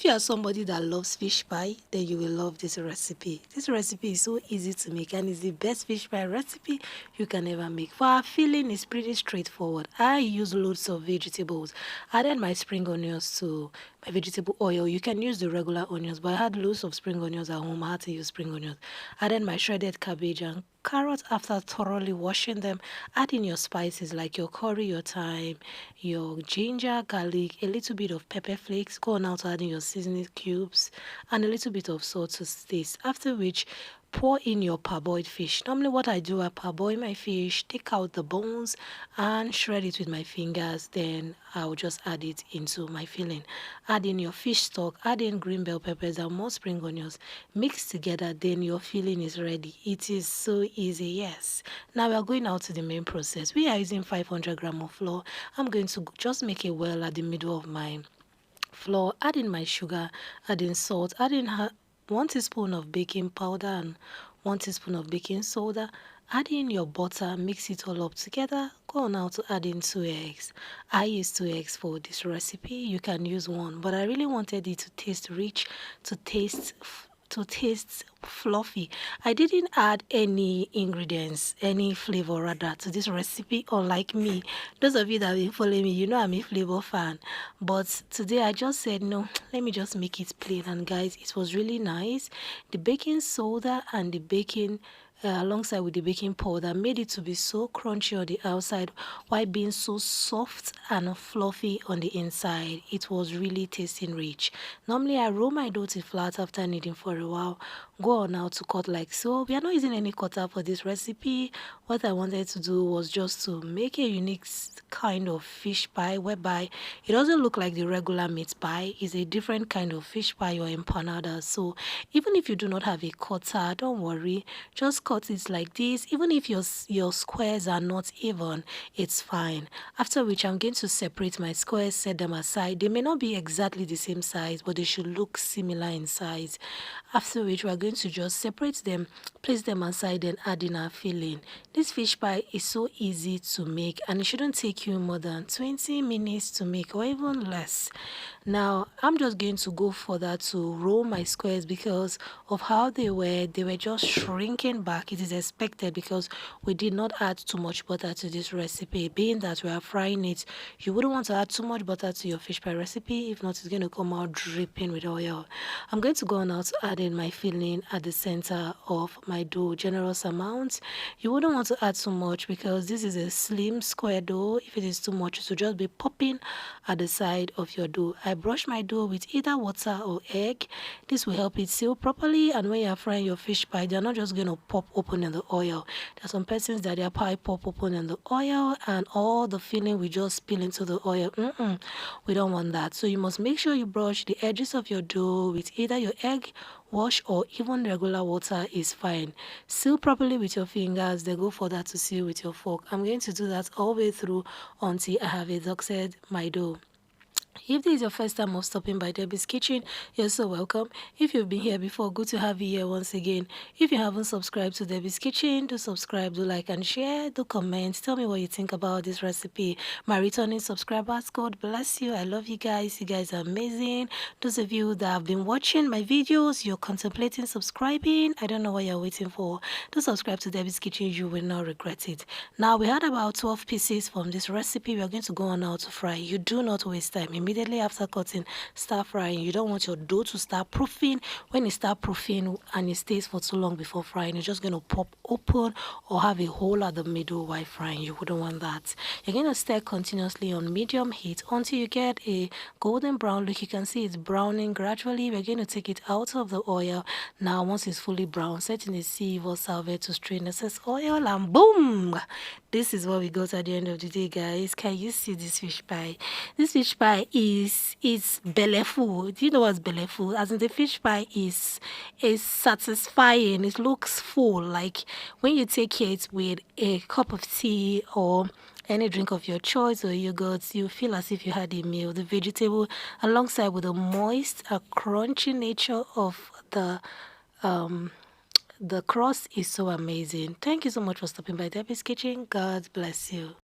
If you are somebody that loves fish pie, then you will love this recipe. This recipe is so easy to make and it's the best fish pie recipe you can ever make. For our filling, is pretty straightforward. I use loads of vegetables. I added my spring onions to my vegetable oil. You can use the regular onions, but I had loads of spring onions at home. I had to use spring onions. I added my shredded cabbage and carrots. After thoroughly washing them, add in your spices like your curry, your thyme, your ginger, garlic, a little bit of pepper flakes. Go on out to add in your seasoning cubes and a little bit of salt to taste. After which, pour in your parboiled fish. Normally what I do, I parboil my fish, take out the bones and shred it with my fingers. Then I'll just add it into my filling. Add in your fish stock, add in green bell peppers and more spring onions. Mix together, then your filling is ready. It is so easy, yes. Now we are going out to the main process. We are using 500 grams of flour. I'm going to just make a well at the middle of my flour, add in my sugar, add in salt, add in 1 teaspoon of baking powder and 1 teaspoon of baking soda. Add in your butter, mix it all up together. Go on now to add in 2 eggs. I use 2 eggs for this recipe. You can use 1, but I really wanted it to taste rich, to taste fluffy. I didn't add any ingredients, any flavor rather, to this recipe, unlike me. Those of you that have been following me, you know I'm a flavor fan. But today I just said, no, let me just make it plain. And guys, it was really nice. The baking soda and the baking alongside with the baking powder made it to be so crunchy on the outside while being so soft and fluffy on the inside. It was really tasting rich. Normally I roll my dough to flat after kneading for a while. Go on now to cut like so. We are not using any cutter for this recipe. What I wanted to do was just to make a unique kind of fish pie whereby it doesn't look like the regular meat pie. It's a different kind of fish pie or empanada. So even if you do not have a cutter, don't worry, just cut it like this. Even if your squares are not even, it's fine. After which I'm going to separate my squares, set them aside. They may not be exactly the same size, but they should look similar in size. After which we're going to just separate them, place them aside and add in our filling. This fish pie is so easy to make and it shouldn't take you more than 20 minutes to make or even less. Now I'm just going to go further to roll my squares because of how they were just shrinking back. It is expected because we did not add too much butter to this recipe. Being that we are frying it, you wouldn't want to add too much butter to your fish pie recipe. If not, it's going to come out dripping with oil. I'm going to go now to add in my filling at the center of my dough, generous amounts. You wouldn't want to add too much because this is a slim square dough. If it is too much, it will just be popping at the side of your dough. I brush my dough with either water or egg. This will help it seal properly, and when you're frying your fish pie, they're not just going to pop open in the oil. There are some persons that their pie pop open in the oil and all the filling will just spill into the oil. We don't want that. So you must make sure you brush the edges of your dough with either your egg wash or even regular water is fine. Seal properly with your fingers, then go further to seal with your fork. I'm going to do that all the way through until I have exhausted my dough. If this is your first time of stopping by Debbie's Kitchen, you're so welcome. If you've been here before, good to have you here once again. If you haven't subscribed to Debbie's Kitchen, do subscribe, do like and share, do comment. Tell me what you think about this recipe. My returning subscribers, God bless you. I love you guys. You guys are amazing. Those of you that have been watching my videos, you're contemplating subscribing, I don't know what you're waiting for. Do subscribe to Debbie's Kitchen. You will not regret it. Now, we had about 12 pieces from this recipe. We are going to go on now to fry. You do not waste time. Immediately after cutting, start frying. You don't want your dough to start proofing. When it starts proofing and it stays for too long before frying, it's just going to pop open or have a hole at the middle while frying. You wouldn't want that. You're going to stir continuously on medium heat until you get a golden brown look. You can see it's browning gradually. We're going to take it out of the oil. Now, once it's fully brown, set in a sieve or salver to strain excess oil, and boom! This is what we got at the end of the day, guys. Can you see this fish pie? This fish pie is belly full. Do you know what's belly full? As in, the fish pie is satisfying. It looks full. Like when you take it with a cup of tea or any drink of your choice or yogurt, you feel as if you had a meal. The vegetable alongside with the moist, crunchy nature of the crust is so amazing. Thank you so much for stopping by Debbie's Kitchen. God bless you.